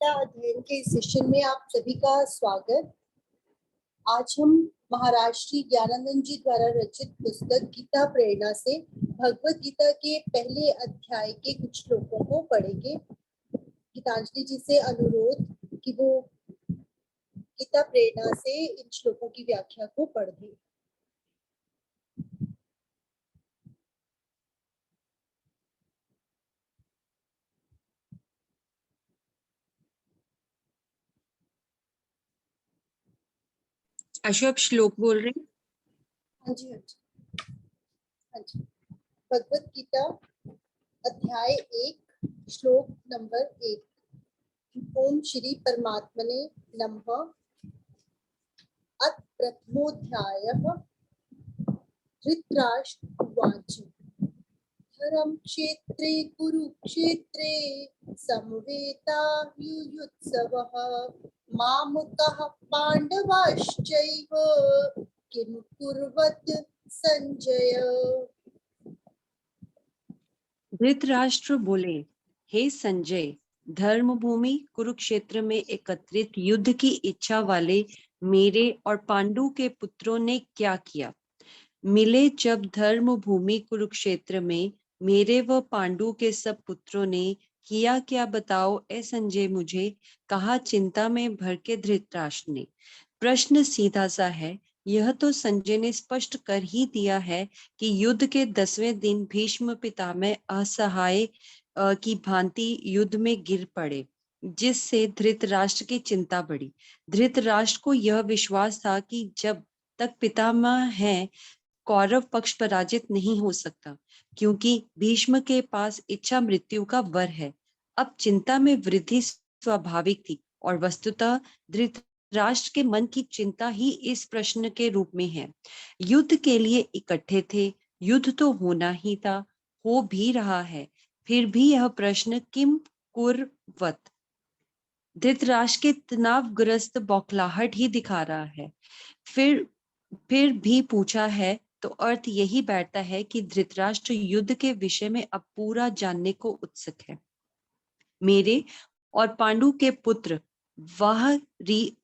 गीता अध्ययन के इस सेशन में आप सभी का स्वागत। आज हम महाराष्ट्री ज्ञानानंद जी द्वारा रचित पुस्तक गीता प्रेरणा से भगवत गीता के पहले अध्याय के कुछ श्लोकों को पढ़ेंगे। गीतांजलि जी से अनुरोध कि वो गीता प्रेरणा से इन श्लोकों की व्याख्या को पढ़ दें। आशु, आप श्लोक बोल रहे हैं? हाँ जी, हाँ जी, हाँ जी। भगवत गीता अध्याय 1 श्लोक नंबर 1। ओम श्री परमात्मने नमः। अथ प्रथमोऽध्यायः। धृतराष्ट्र उवाच धर्मक्षेत्रे कुरुक्षेत्रे समवेतायुयुत्सवः मामकः पाण्डवाश्चैव किं कुर्वत् संजय। धृतराष्ट्र बोले, हे संजय, धर्मभूमि कुरुक्षेत्र में एकत्रित युद्ध की इच्छा वाले मेरे और पांडु के पुत्रों ने क्या किया? मिले जब धर्मभूमि कुरुक्षेत्र में मेरे व पांडु के सब पुत्रों ने किया क्या बताओ ए संजय, मुझे कहा चिंता में भर के धृतराष्ट्र ने। प्रश्न सीधा सा है, यह तो संजय ने स्पष्ट कर ही दिया है कि युद्ध के 10वें दिन भीष्म पितामह असहाय की भांति युद्ध में गिर पड़े, जिससे धृतराष्ट्र की चिंता बढ़ी। धृतराष्ट्र को यह विश्वास था कि जब तक पितामह है कौरव पक्ष पराजित नहीं हो सकता, क्योंकि भीष्म के पास इच्छा मृत्यु का वर है। अब चिंता में वृद्धि स्वाभाविक थी और वस्तुतः धृतराष्ट्र के मन की चिंता ही इस प्रश्न के रूप में है। युद्ध के लिए इकट्ठे थे, युद्ध तो होना ही था, हो भी रहा है, फिर भी यह प्रश्न किम कुर्वत धृतराष्ट्र के तनावग्रस्त बौखलाहट ही दिखा रहा है। फिर भी पूछा है तो अर्थ यही बैठता है कि धृतराष्ट्र युद्ध के विषय में अब पूरा जानने को उत्सुक है। मेरे और पांडु के पुत्र वह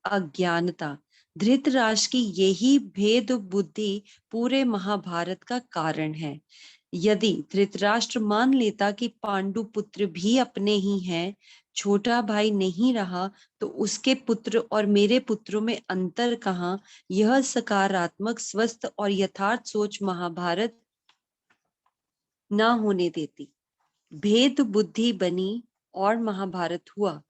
अज्ञानता, धृतराष्ट्र की यही भेद बुद्धि पूरे महाभारत का कारण है। यदि धृतराष्ट्र मान लेता कि पांडु पुत्र भी अपने ही हैं, छोटा भाई नहीं रहा, तो उसके पुत्र और मेरे पुत्रों में अंतर कहाँ? यह सकारात्मक, स्वस्थ और यथार्थ सोच महाभारत ना होने देती। भेद बुद्धि बनी और महाभारत हुआ।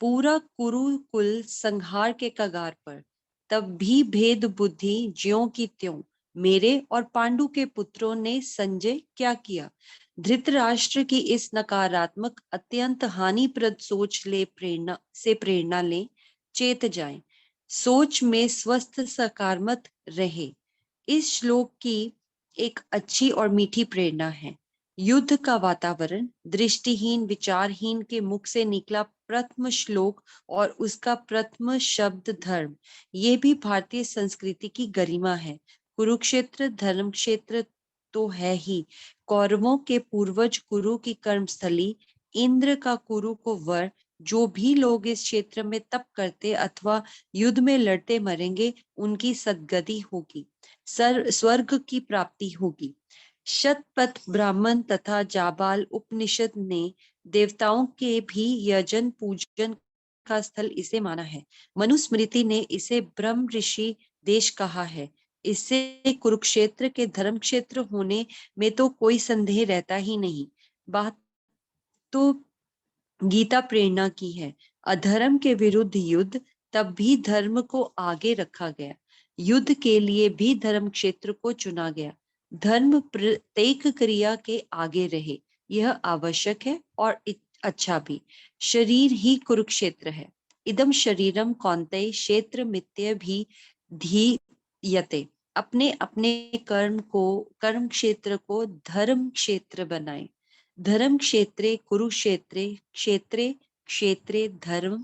पूरा कुरुकुल संहार के कगार पर। तब भी भेद बुद्धि ज्यों की त्यों। मेरे और पांडु के पुत्रों ने संजय क्या किया? धृतराष्ट्र की इस नकारात्मक अत्यंत हानिप्रद सोच से प्रेरणा ले, चेत जाए, सोच में स्वस्थ सकारात्मक रहे। इस श्लोक की एक अच्छी और मीठी प्रेरणा है। युद्ध का वातावरण दृष्टिहीन विचारहीन के मुख से निकला प्रथम श्लोक और उसका प्रथम शब्द धर्म, ये भी भारतीय संस्कृति की गरिमा है। कुरुक्षेत्र धर्म क्षेत्र तो है ही। कौरवों के पूर्वज कुरु की कर्मस्थली, इंद्र का कुरु को वर। जो भी लोग इस क्षेत्र में तप करते अथवा युद्ध में लड़ते मरेंगे, उनकी सद्गति होगी, स्वर्ग की प्राप्ति होगी। शतपथ ब्राह्मण तथा जाबाल उपनिषद ने देवताओं के भी यजन पूजन का स्थल इसे माना है। मनुस्मृति ने इसे ब्रह्म ऋषि देश कहा है। इससे कुरुक्षेत्र के धर्म क्षेत्र होने में तो कोई संदेह रहता ही नहीं। बात तो गीता प्रेरणा की है। अधर्म के विरुद्ध युद्ध, तब भी धर्म को आगे रखा गया। युद्ध के लिए भी धर्म क्षेत्र को चुना गया। धर्म प्रत्येक क्रिया के आगे रहे, यह आवश्यक है और अच्छा भी। शरीर ही कुरुक्षेत्र है। इदम शरीरम कौन्तेय क्षेत्र मित्य भी धीयते। अपने अपने कर्म क्षेत्र को धर्म क्षेत्र बनाए। धर्म क्षेत्रे कुरुक्षेत्रे क्षेत्रे क्षेत्रे धर्म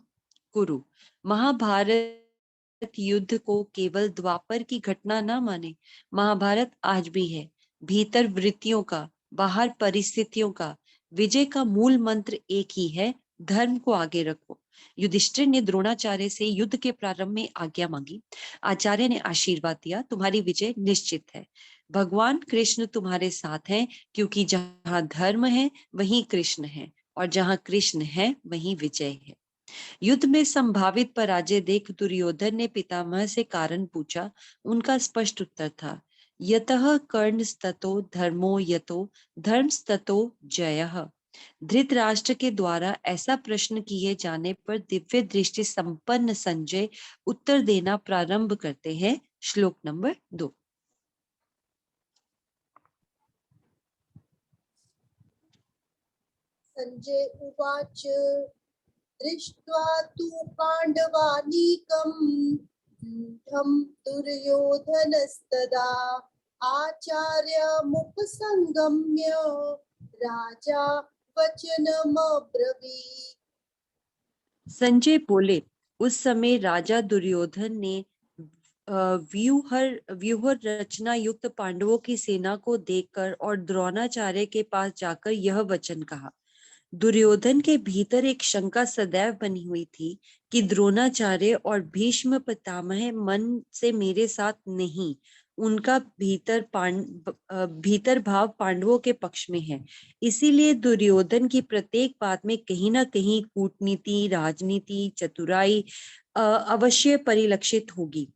कुरु। महाभारत युद्ध को केवल द्वापर की घटना न माने। महाभारत आज भी है। भीतर वृत्तियों का, बाहर परिस्थितियों का। विजय का मूल मंत्र एक ही है, धर्म को आगे रखो। युधिष्ठिर ने द्रोणाचार्य से युद्ध के प्रारंभ में आज्ञा मांगी। आचार्य ने आशीर्वाद दिया, तुम्हारी विजय निश्चित है। भगवान कृष्ण तुम्हारे साथ हैं, क्योंकि जहाँ धर्म है वहीं कृष्ण है, और जहाँ कृष्ण है वहीं विजय है। युद्ध में संभावित पराजय देख दुर्योधन ने पितामह से कारण पूछा। उनका स्पष्ट उत्तर था, यतः कर्णस्ततो धर्मो यतो धर्मस्ततो जयः। धृतराष्ट्र के द्वारा ऐसा प्रश्न किए जाने पर दिव्य दृष्टि संपन्न संजय उत्तर देना प्रारंभ करते हैं। श्लोक नंबर 2। संजय उवाच दृष्ट्वा तु पाण्डवानीकं व्यूढं दुर्योधनस्तदा आचार्यमुपसंगम्य राजा वचनमब्रवीत्। संजय बोले, उस समय राजा दुर्योधन ने व्यूह रचना युक्त पांडवों की सेना को देखकर और द्रोणाचार्य के पास जाकर यह वचन कहा। दुर्योधन के भीतर एक शंका सदैव बनी हुई थी कि द्रोणाचार्य और भीष्म पितामह मन से मेरे साथ नहीं, उनका भीतर भाव पांडवों के पक्ष में है। इसीलिए दुर्योधन की प्रत्येक बात में कहीं ना कहीं कूटनीति, राजनीति, चतुराई अवश्य परिलक्षित होगी।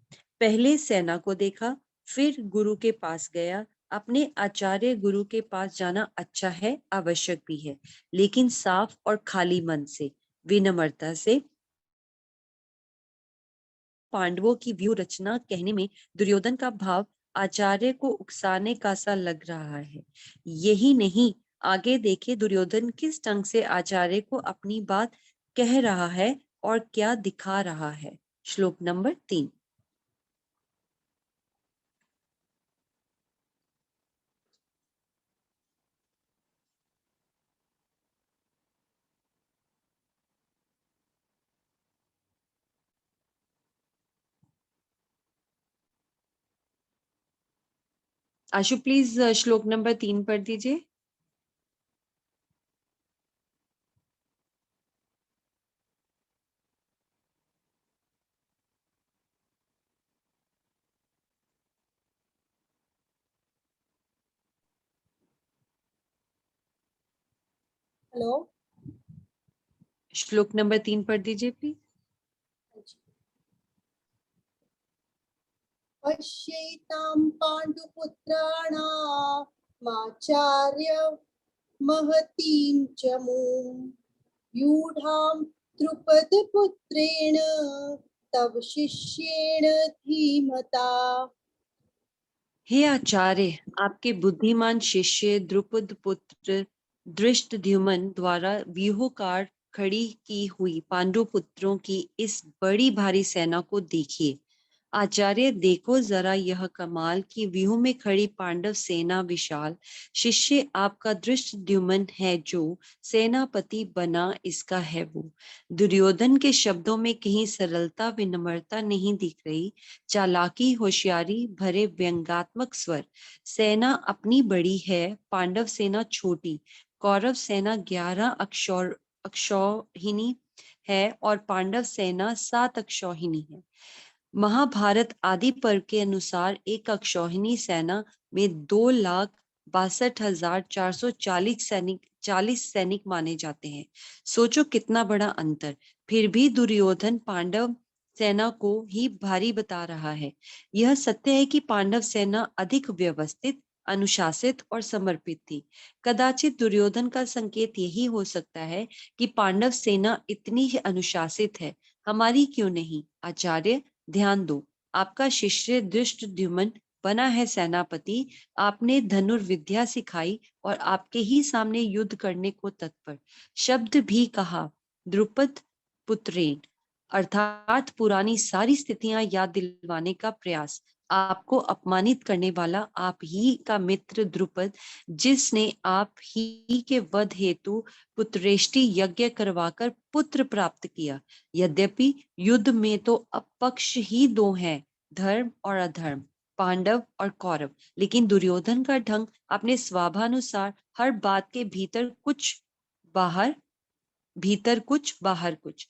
पहले सेना को देखा, फिर गुरु के पास गया। अपने आचार्य गुरु के पास जाना अच्छा है, आवश्यक भी है, लेकिन साफ और खाली मन से, विनम्रता से। पांडवों की व्यूह रचना कहने में दुर्योधन का भाव आचार्य को उकसाने का सा लग रहा है। यही नहीं, आगे देखे दुर्योधन किस ढंग से आचार्य को अपनी बात कह रहा है और क्या दिखा रहा है। श्लोक नंबर 3। आशु प्लीज श्लोक नंबर 3 पढ़ दीजिए। हेलो, श्लोक नंबर 3 पढ़ दीजिए प्लीज। पश्येतां पाण्डुपुत्राणामाचार्य महतीं च मूं व्यूढां द्रुपदपुत्रेण तव शिष्येण धीमता। हे आचार्य, आपके बुद्धिमान शिष्य द्रुपद पुत्र धृष्टद्युम्न द्वारा व्यूहकार खड़ी की हुई पांडु पुत्रों की इस बड़ी भारी सेना को देखिए। आचार्य, देखो जरा यह कमाल की व्यूह में खड़ी पांडव सेना विशाल। शिष्य आपका धृष्टद्युम्न है जो सेनापति बना, इसका है वो। दुर्योधन के शब्दों में कहीं सरलता, विनम्रता नहीं दिख रही, चालाकी, होशियारी भरे व्यंग्यात्मक स्वर। सेना अपनी बड़ी है, पांडव सेना छोटी। कौरव सेना 11 अक्षौहिणी है और पांडव सेना 7 अक्षौहिणी है। महाभारत आदि पर्व के अनुसार एक अक्षौहिणी सेना में 2,62,440 सैनिक माने जाते हैं। सोचो कितना बड़ा अंतर। फिर भी दुर्योधन पांडव सेना को ही भारी बता रहा है। यह सत्य है कि पांडव सेना अधिक व्यवस्थित, अनुशासित और समर्पित थी। कदाचित दुर्योधन का संकेत यही हो सकता है कि पांडव सेना इतनी ही अनुशासित है, हमारी क्यों नहीं। आचार्य, ध्यान दो, आपका शिष्य धृष्टद्युम्न बना है सेनापति। आपने धनुर्विद्या सिखाई और आपके ही सामने युद्ध करने को तत्पर। शब्द भी कहा, द्रुपद पुत्रेन, अर्थात पुरानी सारी स्थितियां याद दिलवाने का प्रयास। आपको अपमानित करने वाला आप ही का मित्र द्रुपद, जिसने आप ही के वध हेतु पुत्रेष्टि यज्ञ करवाकर पुत्र प्राप्त किया। यद्यपि युद्ध में तो अब पक्ष ही दो हैं, धर्म और अधर्म, पांडव और कौरव, लेकिन दुर्योधन का ढंग अपने स्वभानुसार हर बात के भीतर कुछ बाहर कुछ।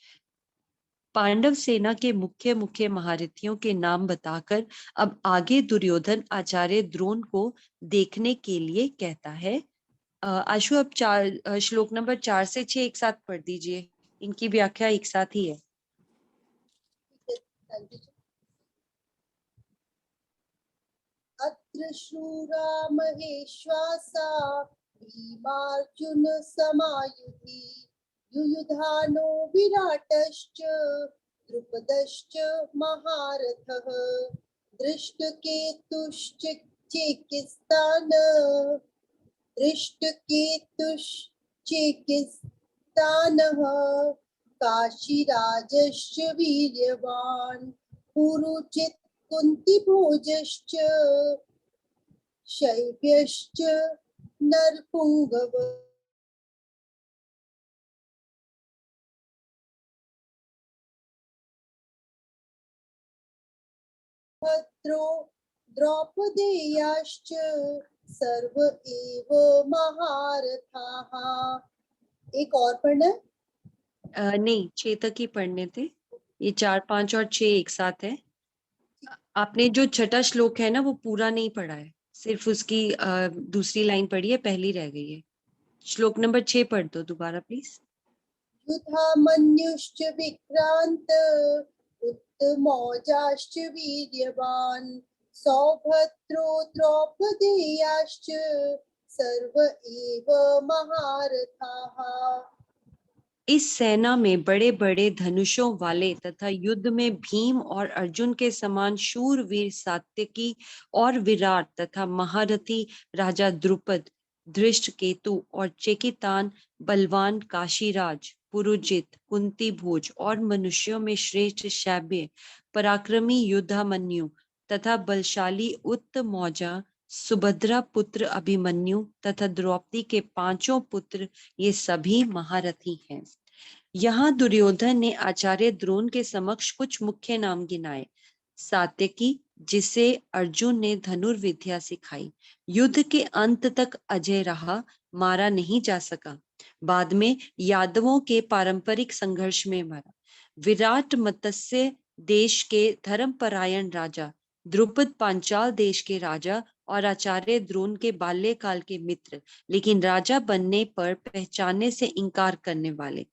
पांडव सेना के मुख्य मुख्य महारथियों के नाम बताकर अब आगे दुर्योधन आचार्य द्रोण को देखने के लिए कहता है। आशु, अब श्लोक नंबर 4 से 6 एक साथ पढ़ दीजिए, इनकी व्याख्या एक साथ ही है। अत्र शूरा महेश्वासा भीमार्जुन समायुधि युयुधानो विराटश्च द्रुपदश्च महारथः दृष्टकेतुश्चेकिस्तानः काशीराजश्च वीर्यवान् पुरुचित् कुन्तीभोजश्च शैब्यश्च नरपुङ्गव भद्रो द्रौपदेयाश्च सर्व एव महारथाः। एक और पढ़ना। नहीं, 6 तक ही पढ़ने थे, ये 4, 5 और 6 एक साथ है। आपने जो छठा श्लोक है ना वो पूरा नहीं पढ़ा है, सिर्फ उसकी दूसरी लाइन पढ़ी है, पहली रह गई है। श्लोक नंबर 6 पढ़ दो दोबारा प्लीज। युधामन्युश्च विक्रांत उत्तमौजाश्च वीर्यवान् सौभद्रो द्रौपदेयाश्च सर्व एव महारथाः। इस सेना में बड़े बड़े धनुषों वाले तथा युद्ध में भीम और अर्जुन के समान शूरवीर सात्यकी और विराट तथा महारथी राजा द्रुपद, धृष्टकेतु और चेकितान, बलवान काशीराज, पुरुजित, कुंती भोज और मनुष्यों में श्रेष्ठ शैब्य, पराक्रमी युद्धामन्यु तथा बलशाली उत्तमौजा सुभद्रा पुत्र अभिमन्यु तथा द्रौपदी के 5 पुत्र, ये सभी महारथी हैं। यहाँ दुर्योधन ने आचार्य द्रोण के समक्ष कुछ मुख्य नाम गिनाए। सात्यकी, जिसे अर्जुन ने धनुर्विद्या सिखाई, युद्ध के अंत तक अजय रहा, मारा नहीं जा सका, बाद में यादवों के पारंपरिक संघर्ष में मरा। विराट मत्स्य देश के धर्मपरायण राजा, द्रुपद पांचाल देश के राजा और आचार्य द्रोण के बाल्यकाल के मित्र, लेकिन राजा बनने पर पहचानने से इनकार करने वाले।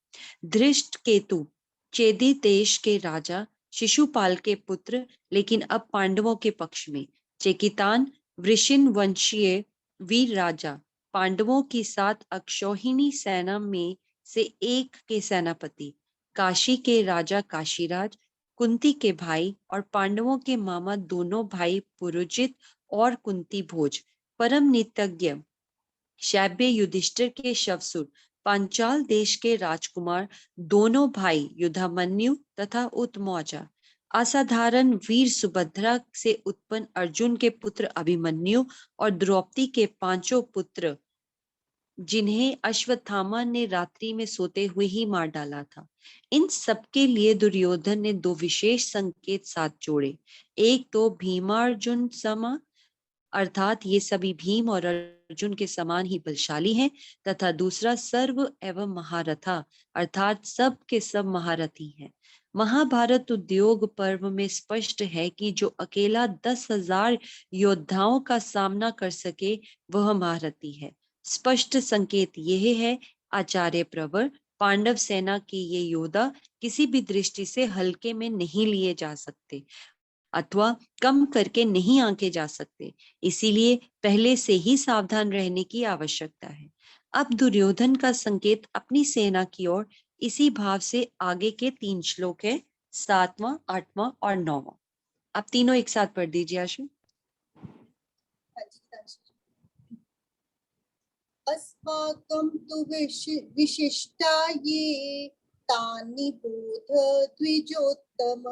धृष्टकेतु, चेदी देश के राजा, शिशुपाल के पुत्र, लेकिन अब पांडवों के पक्ष में। चेकितान, वृषिण वंशीय वीर राजा, पांडवों की 7 अक्षौहिणी सेना में से एक के सेनापति। काशी के राजा काशीराज, कुंती के भाई और पांडवों के मामा दोनों भाई पुरुजित और कुंती भोज। परम नितज्ञ शैब्य युधिष्ठिर के शवसुर, पांचाल देश के राजकुमार, दोनों भाई युधामन्यु तथा उत्मौजा। असाधारण वीर सुभद्रा से उत्पन्न अर्जुन के पुत्र अभिमन्यु और द्रौपदी के 5 पुत्र, जिन्हें अश्वत्थामा ने रात्रि में सोते हुए ही मार डाला था। इन सबके लिए दुर्योधन ने 2 विशेष संकेत साथ जोड़े। एक तो भीमार्जुन समा, अर्थात ये सभी भीम और अर्जुन के समान ही बलशाली हैं, तथा दूसरा सर्व एवं महारथा, अर्थात सब के सब महारथी हैं। महाभारत उद्योग पर्व में स्पष्ट है कि जो अकेला 10,000 योद्धाओं का सामना कर सके वह महारथी है। स्पष्ट संकेत यह है, आचार्य प्रवर, पांडव सेना के ये योद्धा किसी भी दृष्टि से हल्के में नहीं लिए जा सकते अथवा कम करके नहीं आंके जा सकते, इसीलिए पहले से ही सावधान रहने की आवश्यकता है। अब दुर्योधन का संकेत अपनी सेना की ओर इसी भाव से आगे के 3 श्लोक है, 7वां, 8वां और 9वां। अब तीनों एक साथ पढ़ दीजिए आशु। अस्माकं तु विशिष्टा ये तानि बोध द्विजोत्तम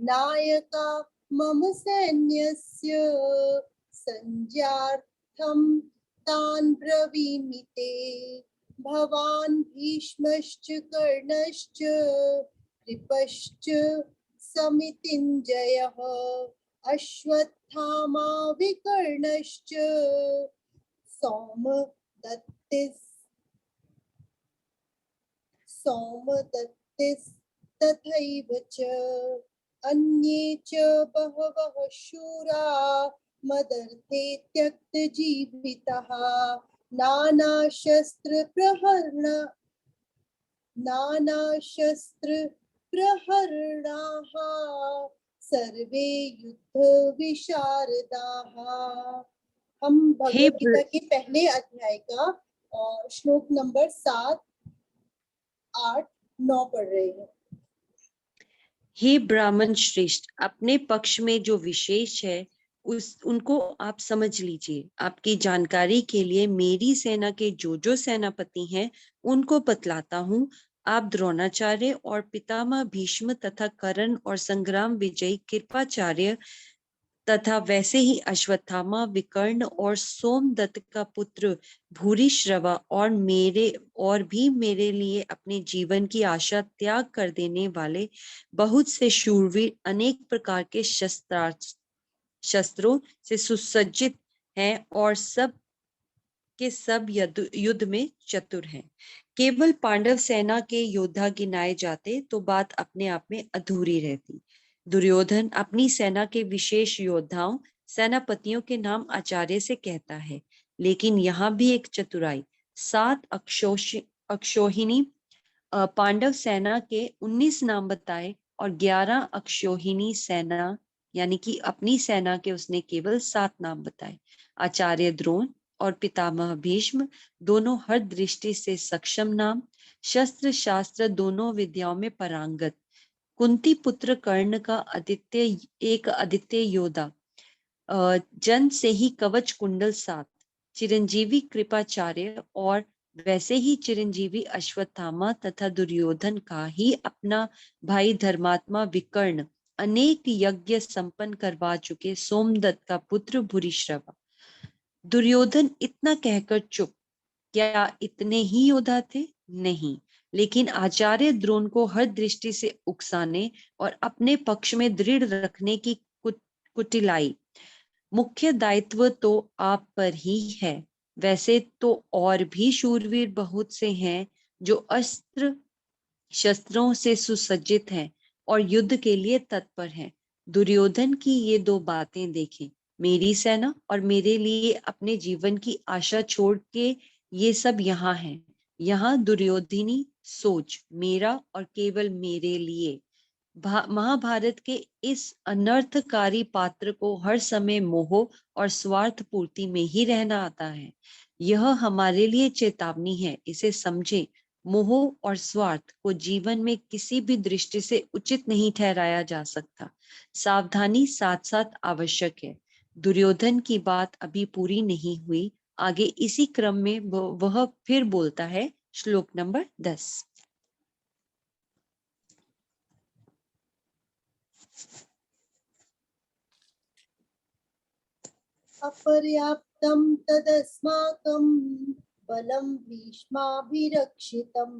नायका मम सैन्यस्य संज्ञार्थं तान् ब्रवीमि ते भवान् भीष्मश्च कर्णश्च कृपश्च समितिञ्जयः अश्वत्थामा विकर्णश्च सौमदत्तिस् तथैव च अन्ये च बहवः शूरा मदर्थे त्यक्तजीविताः नानाशस्त्रप्रहरणाः सर्वे युद्ध विशारदाः। हम हे भगवत गीता के पहले अध्याय का श्लोक नंबर 7, 8, 9 पढ़ रहे हैं। हे ब्राह्मण श्रेष्ठ, अपने पक्ष में जो विशेष है उनको आप समझ लीजिए। आपकी जानकारी के लिए मेरी सेना के जो सेनापति हैं उनको बतलाता हूँ। आप द्रोणाचार्य और पितामह भीष्म तथा कर्ण और संग्राम विजयी कृपाचार्य तथा वैसे ही अश्वत्थामा, विकर्ण और सोमदत्त का पुत्र भूरिश्रवा और भी मेरे लिए अपने जीवन की आशा त्याग कर देने वाले बहुत से शूरवीर अनेक प्रकार के शस्त्रों से सुसज्जित हैं और सब के सब युद्ध में चतुर हैं। केवल पांडव सेना के योद्धा गिनाए जाते तो बात अपने आप में अधूरी रहती। दुर्योधन अपनी सेना के विशेष योद्धाओं सेनापतियों के नाम आचार्य से कहता है, लेकिन यहाँ भी एक चतुराई। 7 अक्षौहिणी पांडव सेना के 19 नाम बताए और 11 अक्षौहिणी सेना यानी कि अपनी सेना के उसने केवल 7 नाम बताए। आचार्य द्रोण और पितामह भीष्म दोनों हर दृष्टि से सक्षम नाम, शस्त्र शास्त्र दोनों विद्याओं में पारंगत। कुंती पुत्र कर्ण का आदित्य योद्धा, जन्म से ही कवच कुंडल 7, चिरंजीवी कृपाचार्य और वैसे ही चिरंजीवी अश्वत्थामा तथा दुर्योधन का ही अपना भाई धर्मात्मा विकर्ण अनेक यज्ञ संपन्न करवा चुके सोमदत्त का पुत्र भूरिश्रवा। दुर्योधन इतना कहकर चुप। क्या इतने ही योद्धा थे? नहीं, लेकिन आचार्य द्रोण को हर दृष्टि से उकसाने और अपने पक्ष में दृढ़ रखने की कुटिलाई। मुख्य दायित्व तो आप पर ही है। वैसे तो और भी शूरवीर बहुत से हैं जो अस्त्र शस्त्रों से सुसज्जित हैं और युद्ध के लिए तत्पर हैं। दुर्योधन की ये 2 बातें देखें, मेरी सेना और मेरे लिए अपने जीवन की आशा छोड़ के ये सब यहाँ है। यहाँ दुर्योधनी सोच, मेरा और केवल मेरे लिए। महाभारत के इस अनर्थकारी पात्र को हर समय मोह और स्वार्थ पूर्ति में ही रहना आता है। यह हमारे लिए चेतावनी है, इसे समझे। मोह और स्वार्थ को जीवन में किसी भी दृष्टि से उचित नहीं ठहराया जा सकता। सावधानी साथ साथ आवश्यक है। दुर्योधन की बात अभी पूरी नहीं हुई। आगे इसी क्रम में वह फिर बोलता है। श्लोक नंबर 10। अपर्याप्तं तदस्माकं बलं भीष्माभिरक्षितं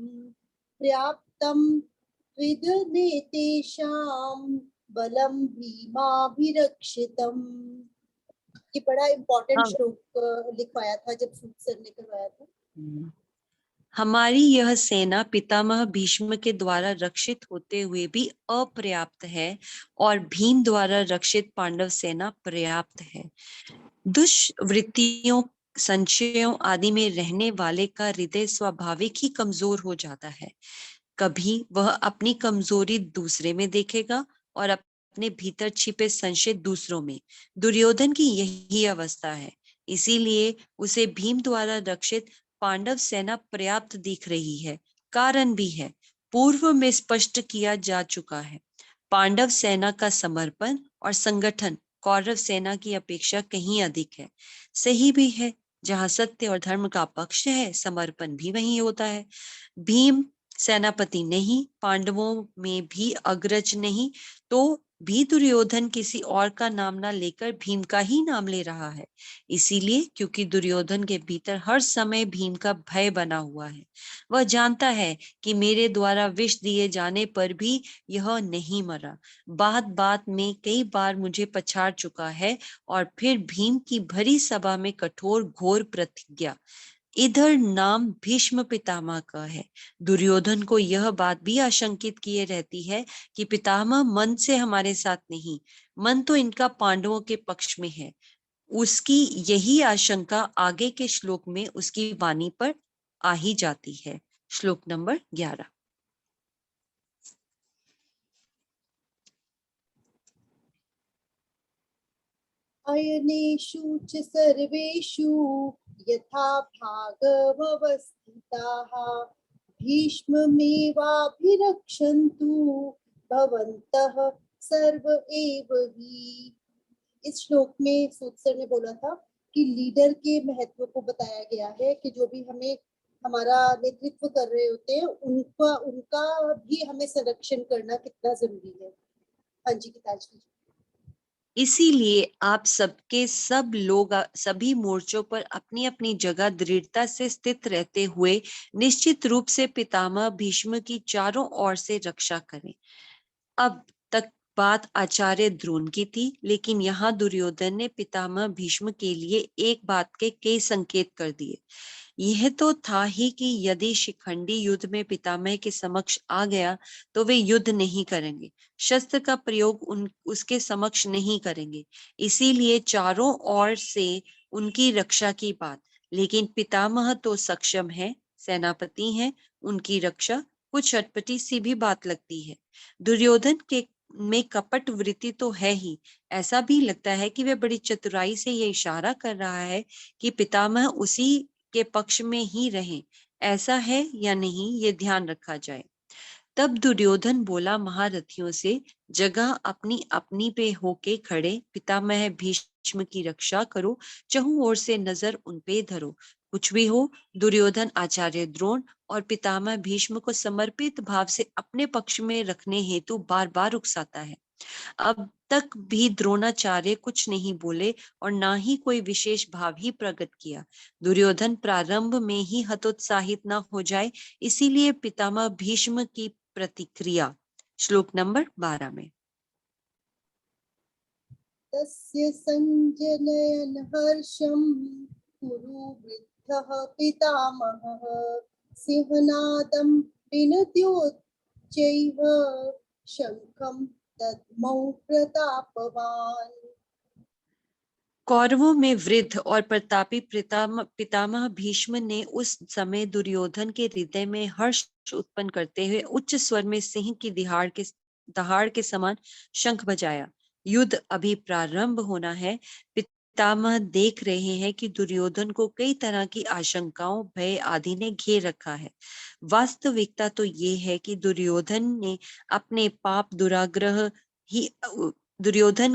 पर्याप्तं त्विदनेतेषां बलं भीमाभिरक्षितम्। ये बड़ा इम्पोर्टेंट श्लोक लिखवाया था जब सूत सर ने करवाया था। हमारी यह सेना पितामह भीष्म के द्वारा रक्षित होते हुए भी अपर्याप्त है और भीम द्वारा रक्षित पांडव सेना पर्याप्त है। दुष्वृत्तियों, संशयों आदि में रहने वाले का हृदय स्वाभाविक ही कमजोर हो जाता है। कभी वह अपनी कमजोरी दूसरे में देखेगा और अपने भीतर छिपे संशय दूसरों में। दुर्योधन की यही अवस्था है, इसीलिए उसे भीम द्वारा रक्षित पांडव सेना पर्याप्त दिख रही है। कारण भी है, पूर्व में स्पष्ट किया जा चुका है। पांडव सेना का समर्पण और संगठन कौरव सेना की अपेक्षा कहीं अधिक है। सही भी है, जहां सत्य और धर्म का पक्ष है, समर्पण भी वहीं होता है। भीम सेनापति नहीं, पांडवों में भी अग्रज नहीं, तो भी दुर्योधन किसी और का नाम ना लेकर भीम का ही नाम ले रहा है। इसीलिए क्योंकि दुर्योधन के भीतर हर समय भीम का भय बना हुआ है। वह जानता है कि मेरे द्वारा विष दिए जाने पर भी यह नहीं मरा। बात बात में कई बार मुझे पछाड़ चुका है और फिर भीम की भरी सभा में कठोर घोर प्रतिज्ञा इधर नाम भीष्म पितामह का है। दुर्योधन को यह बात भी आशंकित किए रहती है कि पितामह मन से हमारे साथ नहीं, मन तो इनका पांडवों के पक्ष में है। उसकी यही आशंका आगे के श्लोक में उसकी वाणी पर आ ही जाती है। श्लोक नंबर 11। अयनेषु च सर्वेषु यथा भागमवस्थिताः भीष्ममेवाभिरक्षन्तु भवन्तः सर्व एव हि। इस श्लोक में सूत सर ने बोला था कि लीडर के महत्व को बताया गया है कि जो भी हमें हमारा नेतृत्व कर रहे होते हैं उनका उनका भी हमें संरक्षण करना कितना जरूरी है। हाँ जी गीताज जी। इसीलिए आप सबके सब लोग सभी मोर्चों पर अपनी अपनी जगह दृढ़ता से स्थित रहते हुए निश्चित रूप से पितामह भीष्म की चारों ओर से रक्षा करें। अब तक बात आचार्य द्रोण की थी, लेकिन यहाँ दुर्योधन ने पितामह भीष्म के लिए एक बात के कई संकेत कर दिए। यह तो था ही कि यदि शिखंडी युद्ध में पितामह के समक्ष आ गया तो वे युद्ध नहीं करेंगे, शस्त्र का प्रयोग उसके समक्ष नहीं करेंगे। इसीलिए चारों ओर से उनकी रक्षा की बात। लेकिन पितामह तो सक्षम है, सेनापति हैं, उनकी रक्षा कुछ अटपटी सी भी बात लगती है। दुर्योधन के में कपट वृत्ति तो है ही, ऐसा भी लगता है कि वह बड़ी चतुराई से यह इशारा कर रहा है कि पितामह उसी के पक्ष में ही रहें। ऐसा है या नहीं, ये ध्यान रखा जाए। तब दुर्योधन बोला महारथियों से, जगह अपनी अपनी पे होके खड़े, पितामह भीष्म की रक्षा करो, चहुं ओर से नजर उन पे धरो। कुछ भी हो, दुर्योधन आचार्य द्रोण और पितामह भीष्म को समर्पित भाव से अपने पक्ष में रखने हेतु बार बार उकसाता है। अब तक भी द्रोणाचार्य कुछ नहीं बोले और ना ही कोई विशेष भाव ही प्रकट किया। दुर्योधन प्रारंभ में ही हतोत्साहित न हो जाए, इसीलिए पितामह भीष्म की प्रतिक्रिया श्लोक नंबर 12 में। तस्य संजनयन हर्षं कुरु वृद्धः पितामहः सिंहनादं विनद्योच्चैः शंखं दद्मौ प्रतापवान्। कौरवों में वृद्ध और प्रतापी पितामह भीष्म ने उस समय दुर्योधन के हृदय में हर्ष उत्पन्न करते हुए उच्च स्वर में सिंह की दहाड़ के समान शंख बजाया। युद्ध अभी प्रारंभ होना है। पितामह देख रहे हैं कि दुर्योधन को कई तरह की आशंकाओं, भय आदि ने घेर रखा है। वास्तविकता तो ये है कि दुर्योधन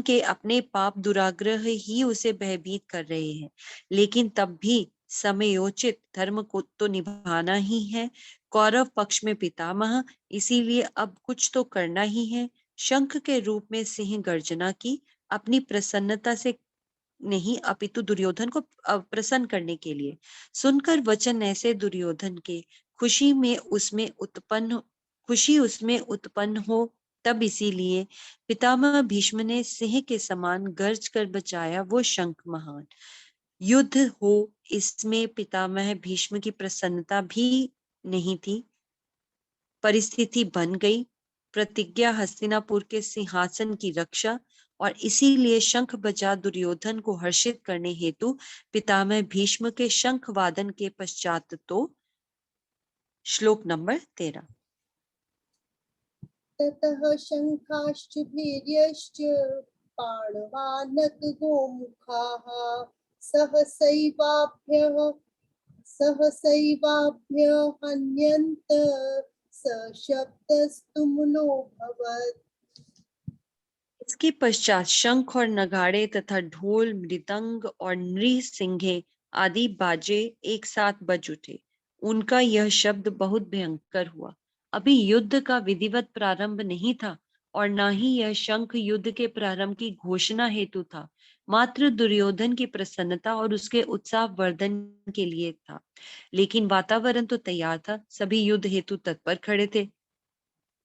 के अपने पाप दुराग्रह ही उसे भयभीत कर रहे हैं। लेकिन तब भी समयोचित धर्म को तो निभाना ही है। कौरव पक्ष में पितामह, इसीलिए अब कुछ तो करना ही है। शंख के रूप में सिंह गर्जना की, अपनी प्रसन्नता से नहीं अपितु दुर्योधन को प्रसन्न करने के लिए। सुनकर वचन ऐसे दुर्योधन के खुशी उसमें उत्पन्न हो, तब इसीलिए पितामह भीष्म ने सिंह के समान गर्ज कर बचाया वो शंख महान। युद्ध हो, इसमें पितामह भीष्म की प्रसन्नता भी नहीं थी। परिस्थिति बन गई, प्रतिज्ञा हस्तिनापुर के सिंहासन की रक्षा, और इसीलिए शंख बजा दुर्योधन को हर्षित करने हेतु पितामह भीष्म के शंख वादन के पश्चात तो श्लोक नंबर 13। ततः शंखाश्च भीर्यश्च पाणवानक गोमुखाः सहसैवाभ्य हन्यन्त सशब्दस्तुमुलोऽभवत्। इसके पश्चात शंख और नगाड़े तथा ढोल, मृदंग और नृसिंघे आदि बाजे एक साथ बज उठे। उनका यह शब्द बहुत भयंकर हुआ। अभी युद्ध का विधिवत प्रारंभ नहीं था और न ही यह शंख युद्ध के प्रारंभ की घोषणा हेतु था, मात्र दुर्योधन की प्रसन्नता और उसके उत्साह वर्धन के लिए था। लेकिन वातावरण तो तैयार था, सभी युद्ध हेतु तत्पर खड़े थे।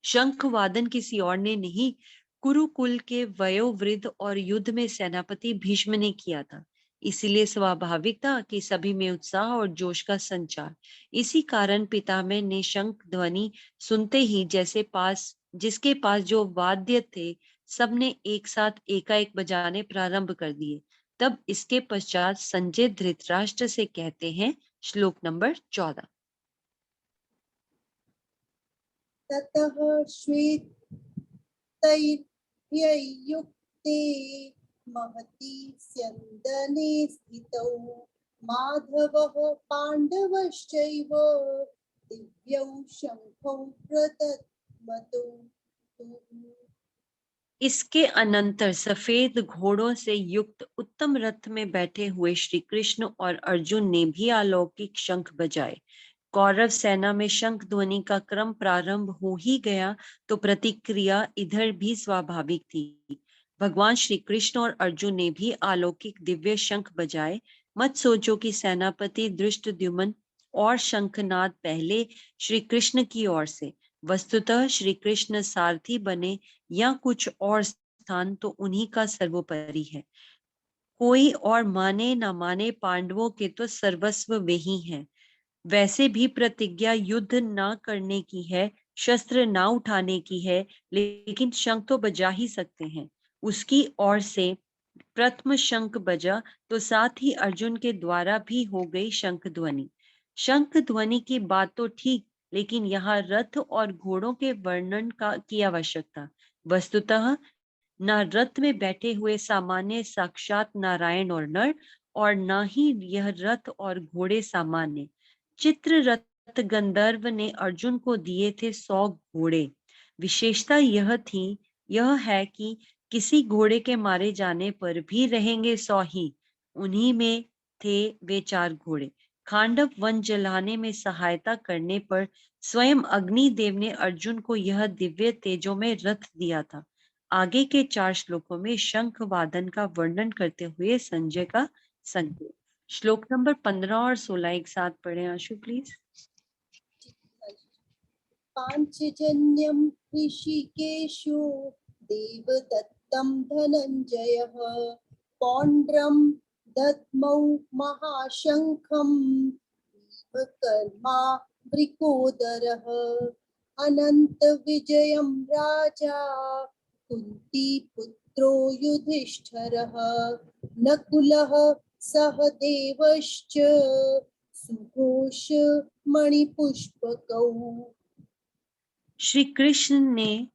शंख वादन किसी और ने नहीं, कुरुकुल के वयोवृद्ध और युद्ध में सेनापति भीष्म ने किया था। इसीलिए स्वाभाविक था कि सभी में उत्साह और जोश का संचार। इसी कारण पितामह ने शंख ध्वनि सुनते ही जिसके पास जो वाद्य थे, सबने एक साथ एकाएक बजाने प्रारंभ कर दिए। तब इसके पश्चात संजय धृतराष्ट्र से कहते हैं, श्लोक नंबर 14। ततः श्वेतैर्युक्ते महति स्यन्दने स्थितौ माधवः पाण्डवश्चैव दिव्यौ शंखौ प्रदद्मतौ। इसके अनंतर सफेद घोड़ों से युक्त उत्तम रथ में बैठे हुए श्री कृष्ण और अर्जुन ने भी अलौकिक शंख बजाए। कौरव सेना में शंख ध्वनि का क्रम प्रारंभ हो ही गया तो प्रतिक्रिया इधर भी स्वाभाविक थी। भगवान श्री कृष्ण और अर्जुन ने भी अलौकिक दिव्य शंख बजाए। मत सोचो कि सेनापति धृष्टद्युम्न और शंखनाद पहले श्री कृष्ण की ओर से, वस्तुतः श्री कृष्ण सारथी बने या कुछ और स्थान तो उन्हीं का सर्वोपरि है। कोई और माने न माने, पांडवों के तो सर्वस्व वे ही हैं। वैसे भी प्रतिज्ञा युद्ध ना करने की है, शस्त्र ना उठाने की है, लेकिन शंख तो बजा ही सकते हैं। उसकी ओर से प्रथम शंख बजा तो साथ ही अर्जुन के द्वारा भी हो गई शंख ध्वनि। शंख ध्वनि की बात तो ठीक, लेकिन यहाँ रथ और घोड़ों के वर्णन की आवश्यकता। वस्तुतः न रथ में बैठे हुए सामान्य साक्षात नारायण और नर, और न ही यह रथ और घोड़े सामान्य। चित्ररथ गंधर्व ने अर्जुन को दिए थे 100 घोड़े। विशेषता यह है कि किसी घोड़े के मारे जाने पर भी रहेंगे 100 ही। उन्हीं में थे वे 4 घोड़े। खांडव वन जलाने में सहायता करने पर स्वयं अग्निदेव ने अर्जुन को यह दिव्य तेजोमय रथ दिया था। आगे के 4 श्लोकों में शंख वादन का वर्णन करते हुए संजय का संकेत। श्लोक नंबर 15 और 16 एक साथ पढ़े आशु प्लीज। पांचजन्यं ऋषिकेशो देवदत्तं धनंजयः पौंड्रं दद्मौ महाशंखं भीमकर्मा वृकोदरः अनन्तविजयं राजा कुन्तीपुत्रो युधिष्ठिरः नकुलः सहदेवश्च सुघोष मणिपुष्पकौ। श्री कृष्ण ने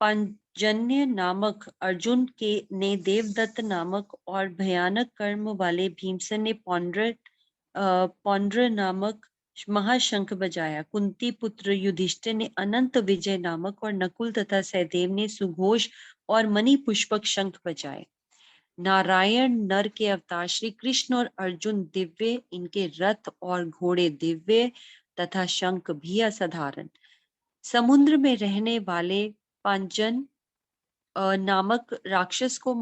पांचजन्य नामक अर्जुन ने देवदत्त नामक और भयानक कर्म वाले भीमसेन ने पौंड्र नामक महाशंख बजाया। कुंती पुत्र युधिष्ठिर ने अनंत विजय नामक और नकुल तथा सहदेव ने सुघोष और मणि पुष्पक शंख बजाए। नारायण नर के अवतार श्री कृष्ण और अर्जुन दिव्य, इनके रथ और घोड़े दिव्य तथा शंख भी असाधारण। समुद्र में रहने वाले पांचजन नामक राक्षस को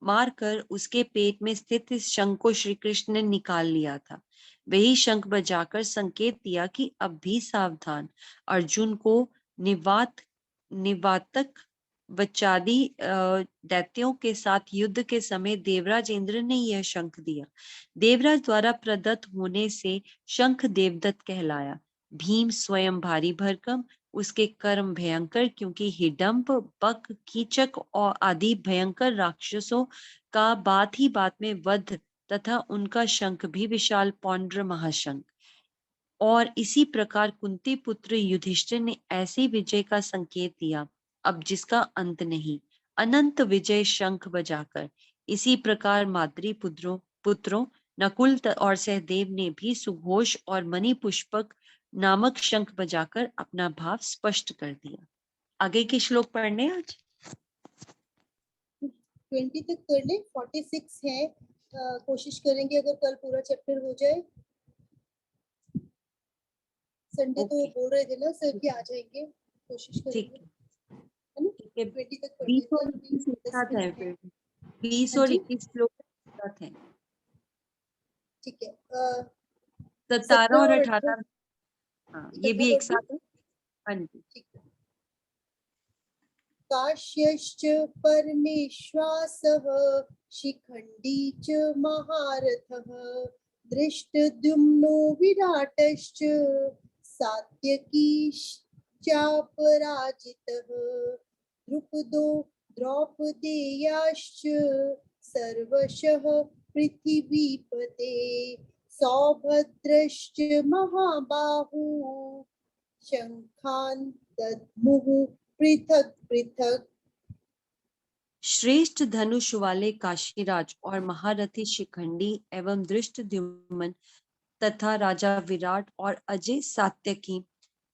मारकर उसके पेट में स्थित इस शंख को श्री कृष्ण ने निकाल लिया था। वही शंख बजाकर संकेत दिया कि अब भी सावधान। अर्जुन को निवातक वच्चादि दैत्यों के साथ युद्ध के समय देवराज इंद्र ने यह शंख दिया। देवराज द्वारा प्रदत्त होने से शंख देवदत्त कहलाया। भीम स्वयं भारी भरकम, उसके कर्म भयंकर, क्योंकि हिडंब, बक, कीचक और आदि भयंकर राक्षसों का बात ही बात में वध तथा उनका शंख भी विशाल पौंड्र महाशंख। और इसी प्रकार कुंती पुत्र युधिष्ठिर ने ऐसी विजय का संकेत दिया अब जिसका अंत नहीं, अनंत विजय शंख बजाकर। इसी प्रकार माद्री पुत्रों नकुल और सहदेव ने भी सुघोष और मणि पुष्पक नामक शंख बजाकर अपना भाव स्पष्ट कर दिया। आगे के श्लोक पढ़ने आज 20 तक कर ले, 46 है। कोशिश करेंगे अगर कल पूरा चैप्टर हो जाए। संडे तो बोल रहे थे ना सर कि आ जाएंगे, कोशिश करेंगे, है ना। 20 तक पढ़ 20 और लेते 21 एक साथ है, फिर 20 हाँ और जी 21 श्लोक एक साथ है। ठीक है। 17 और 18, हाँ ये भी एक पढ़ दूं? साथ है। हाँ जी। ठीक है। काश्यश्च परमेश्वासः शिखण्डी च महारथः धृष्टद्युम्नो विराटश्च सात्यकीश्चापराजितः द्रुपदो द्रौपदेयाश्च सर्वशः पृथिवीपते सौभद्रश्च महाबाहु शंखान् दद्मुः पृथक् पृथक्। श्रेष्ठ धनुष वाले काशीराज और महारथी शिखंडी एवं धृष्टद्युम्न तथा राजा विराट और अजय सात्यकी,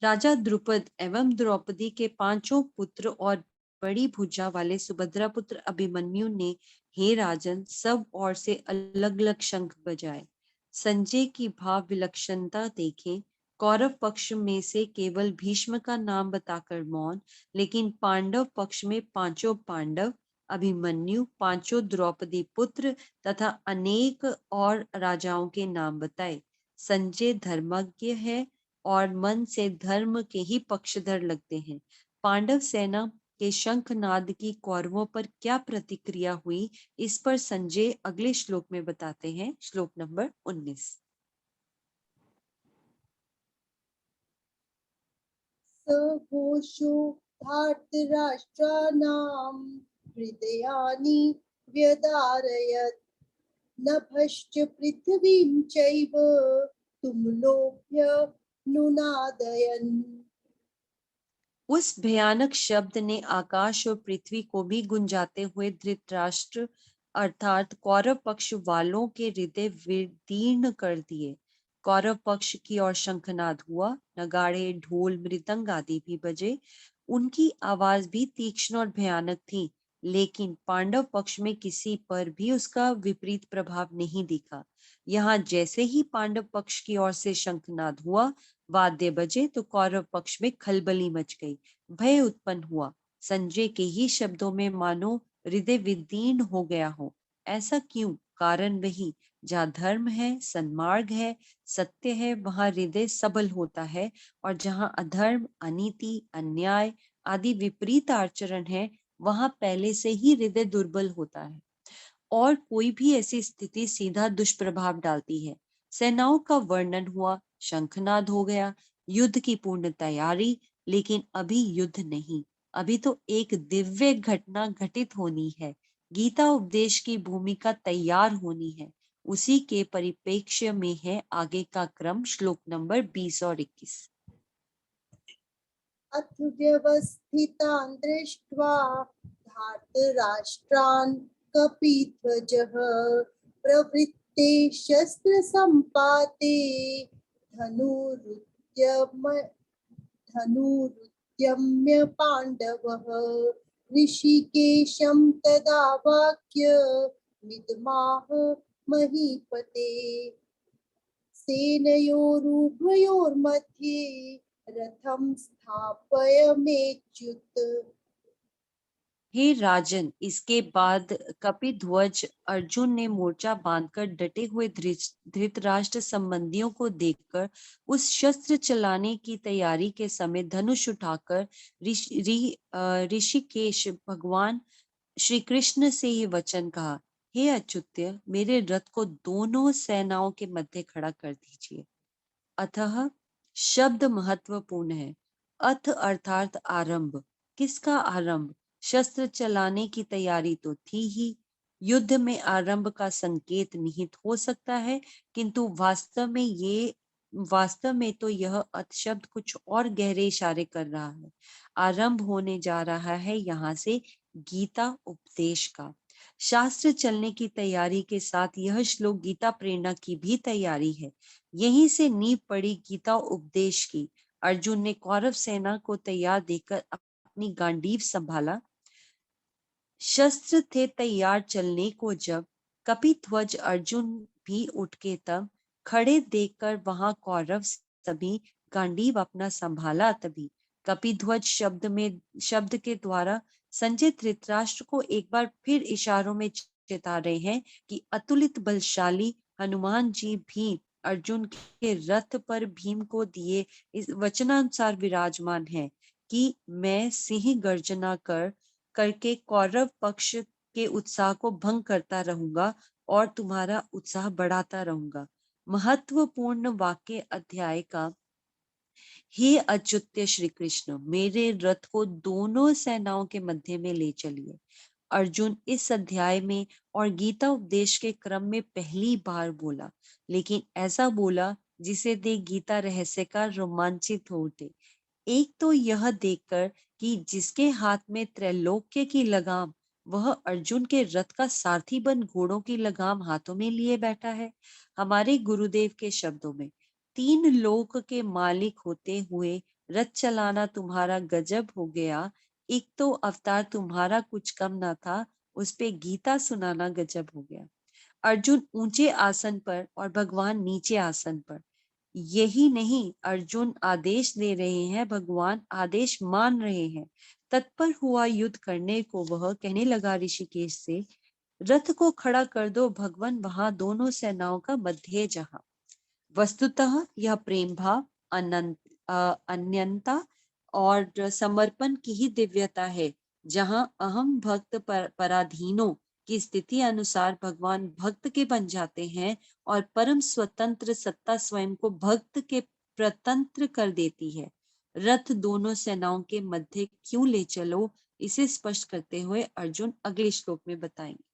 राजा द्रुपद एवं द्रौपदी के पांचों पुत्र और बड़ी भुजा वाले सुभद्रा पुत्र अभिमन्यु ने, हे राजन, सब ओर से अलग अलग शंख बजाए। संजय की भाव विलक्षणता देखें। कौरव पक्ष में से केवल भीष्म का नाम बताकर मौन, लेकिन पांडव पक्ष में पांचों पांडव, अभिमन्यु, पांचों द्रौपदी पुत्र तथा अनेक और राजाओं के नाम बताए। संजय धर्मज्ञ है और मन से धर्म के ही पक्षधर लगते हैं। पांडव सेना के शंखनाद की कौरवों पर क्या प्रतिक्रिया हुई, इस पर संजय अगले श्लोक में बताते हैं। श्लोक नंबर 19। सघोषो धार्तराष्ट्राणां हृदयानि व्यदारयत् नभश्च पृथिवीं चैव तुमुलोऽभ्यनुनादयन्। उस भयानक शब्द ने आकाश और पृथ्वी को भी गुंजाते हुए धृतराष्ट्र अर्थात कौरव पक्ष वालों के हृदय विदीर्ण कर दिए। कौरव पक्ष की ओर शंखनाद हुआ, नगाड़े, ढोल, मृदंग आदि भी बजे। उनकी आवाज भी तीक्ष्ण और भयानक थी, लेकिन पांडव पक्ष में किसी पर भी उसका विपरीत प्रभाव नहीं दिखा। यहाँ जैसे ही पांडव पक्ष की ओर से शंखनाद हुआ, वाद्य बजे, तो कौरव पक्ष में खलबली मच गई, भय उत्पन्न हुआ। संजय के ही शब्दों में मानो हृदय विदीर्ण हो गया हो। ऐसा क्यों? कारण वही, जहाँ धर्म है, सन्मार्ग है, सत्य है, वहां हृदय सबल होता है, और जहाँ अधर्म, अनीति, अन्याय आदि विपरीत आचरण है, वहां पहले से ही हृदय दुर्बल होता है, और कोई भी ऐसी स्थिति सीधा दुष्प्रभाव डालती है। सेनाओं का वर्णन हुआ, शंखनाद हो गया, युद्ध की पूर्ण तैयारी, लेकिन अभी युद्ध नहीं, अभी तो एक दिव्य घटना घटित होनी है। गीता उपदेश की भूमिका तैयार होनी है। उसी के परिप्रेक्ष्य में है आगे का क्रम। श्लोक नंबर 20 और 21। अथ व्यवस्थितान् दृष्ट्वा धार्तराष्ट्रान् कपिध्वजः प्रवृत्ते शस्त्रसम्पाते धनुरुद्यम्य पाण्डवः ऋषिकेशं तदा वाक्य विद्माह महीपते सेनयोरुभयोर्मध्ये रथं स्थापयमेच्युत। हे राजन, इसके बाद कपिध्वज अर्जुन ने मोर्चा बांधकर डटे हुए धृतराष्ट्र संबंधियों को देखकर उस शस्त्र चलाने की तैयारी के समय धनुष उठाकर ऋषिकेश भगवान श्री कृष्ण से ये वचन कहा, हे अच्युत्य, मेरे रथ को दोनों सेनाओं के मध्य खड़ा कर दीजिए। अतः शब्द महत्वपूर्ण है। अथ अर्थात आरंभ। किसका आरंभ? शस्त्र चलाने की तैयारी तो थी ही। युद्ध में आरंभ का संकेत निहित हो सकता है, किंतु वास्तव में तो यह अथ शब्द कुछ और गहरे इशारे कर रहा है। आरंभ होने जा रहा है यहाँ से गीता उपदेश का। शास्त्र चलने की तैयारी के साथ यह श्लोक गीता प्रेरणा की भी तैयारी है। यहीं से नींव पड़ी गीता उपदेश की। अर्जुन ने कौरव सेना को तैयार देखकर अपनी गांडीव संभाला। शस्त्र थे तैयार चलने को, जब कपिध्वज अर्जुन भी उठ के तब खड़े देखकर वहां कौरव सभी गांडीव अपना संभाला, तभी कपिध्वज शब्द के द्वारा संजय धृतराष्ट्र को एक बार फिर इशारों में चेता रहे हैं कि अतुलित बलशाली हनुमान जी भी अर्जुन के रथ पर भीम को दिए इस वचनानुसार विराजमान है कि मैं सिंह गर्जना करके कौरव पक्ष के उत्साह को भंग करता रहूंगा और तुम्हारा उत्साह बढ़ाता रहूंगा। महत्वपूर्ण वाक्य अध्याय का, हे अच्युत्य श्री कृष्ण, मेरे रथ को दोनों सेनाओं के मध्य में ले चलिए। अर्जुन इस अध्याय में और गीता उपदेश के क्रम में पहली बार बोला, लेकिन ऐसा बोला जिसे देख गीता रहस्यकार रोमांचित हो उठे। एक तो यह देखकर कि जिसके हाथ में त्रैलोक्य की लगाम, वह अर्जुन के रथ का सारथी बन घोड़ों की लगाम हाथों में लिए बैठा है। हमारे गुरुदेव के शब्दों में, 3 लोक के मालिक होते हुए रथ चलाना तुम्हारा गजब हो गया। एक तो अवतार तुम्हारा कुछ कम ना था, उस पे गीता सुनाना गजब हो गया। अर्जुन ऊंचे आसन पर और भगवान नीचे आसन पर। यही नहीं, अर्जुन आदेश दे रहे हैं, भगवान आदेश मान रहे हैं। तत्पर हुआ युद्ध करने को वह कहने लगा ऋषिकेश से, रथ को खड़ा कर दो भगवान, वहां दोनों सेनाओं का मध्य जहां। वस्तुतः यह प्रेम भाव, अनन्यता और समर्पण की ही दिव्यता है, जहां अहम भक्त पराधीनों की स्थिति अनुसार भगवान भक्त के बन जाते हैं और परम स्वतंत्र सत्ता स्वयं को भक्त के प्रतंत्र कर देती है। रथ दोनों सेनाओं के मध्य क्यों ले चलो, इसे स्पष्ट करते हुए अर्जुन अगले श्लोक में बताएंगे।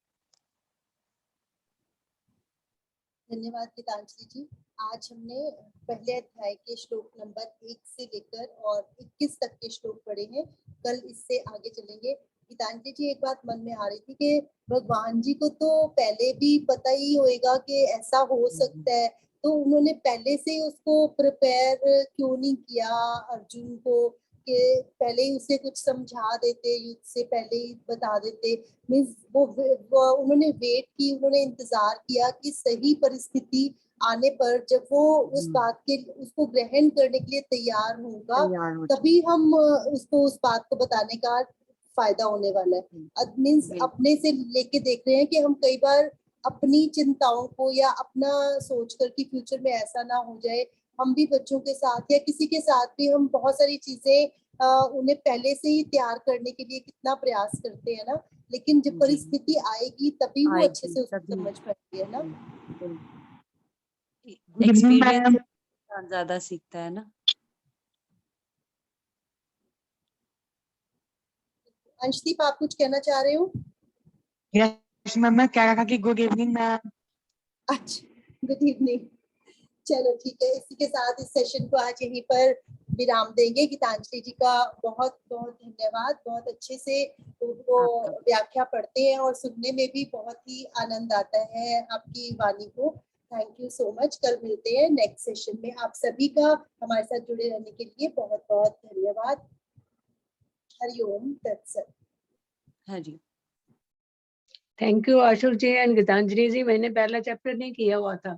धन्यवाद गीतांजलि जी। आज हमने पहले अध्याय के श्लोक नंबर 1 से लेकर और 21 तक के श्लोक पढ़े हैं। कल इससे आगे चलेंगे। गीतांजलि जी, एक बात मन में आ रही थी कि भगवान जी को तो पहले भी पता ही होएगा कि ऐसा हो सकता है, तो उन्होंने पहले से ही उसको प्रिपेयर क्यों नहीं किया अर्जुन को, कि पहले ही उसे कुछ समझा देते, युद्ध से पहले ही बता देते। मीन्स वो उन्होंने वेट की, उन्होंने इंतजार किया कि सही परिस्थिति आने पर जब वो उस बात के उसको ग्रहण करने के लिए तैयार होगा, तभी हम उसको उस बात को बताने का फायदा होने वाला है। मीन्स अपने से लेके देख रहे हैं कि हम कई बार अपनी चिंताओं को या अपना सोचकर कि फ्यूचर में ऐसा ना हो जाए, हम भी बच्चों के साथ या किसी के साथ भी हम बहुत सारी चीजें उन्हें पहले से ही तैयार करने के लिए कितना प्रयास करते हैं ना, लेकिन जब परिस्थिति आएगी तभी वो अच्छे से उसको समझ पाएंगे, है ना। एक्सपीरियंस से ज्यादा सीखता है ना। अंशदीप, आप कुछ कहना चाह रहे हो? यस मैम, मैं कह रहा था कि गुड इवनिंग मैम। अच्छा, गुड इवनिंग। चलो ठीक है, इसी के साथ इस सेशन को आज यहीं पर विराम देंगे। गीतांजलि जी का बहुत बहुत धन्यवाद। बहुत अच्छे से वो व्याख्या पढ़ते हैं और सुनने में भी बहुत ही आनंद आता है आपकी वाणी को। Thank you so much. कल मिलते हैं नेक्स्ट सेशन में। आप सभी का हमारे साथ जुड़े रहने के लिए बहुत बहुत धन्यवाद। हरिओम तत्सत। Hari. Thank you Ashu ji and Geetanjali ji. मैंने पहला चैप्टर नहीं किया हुआ था।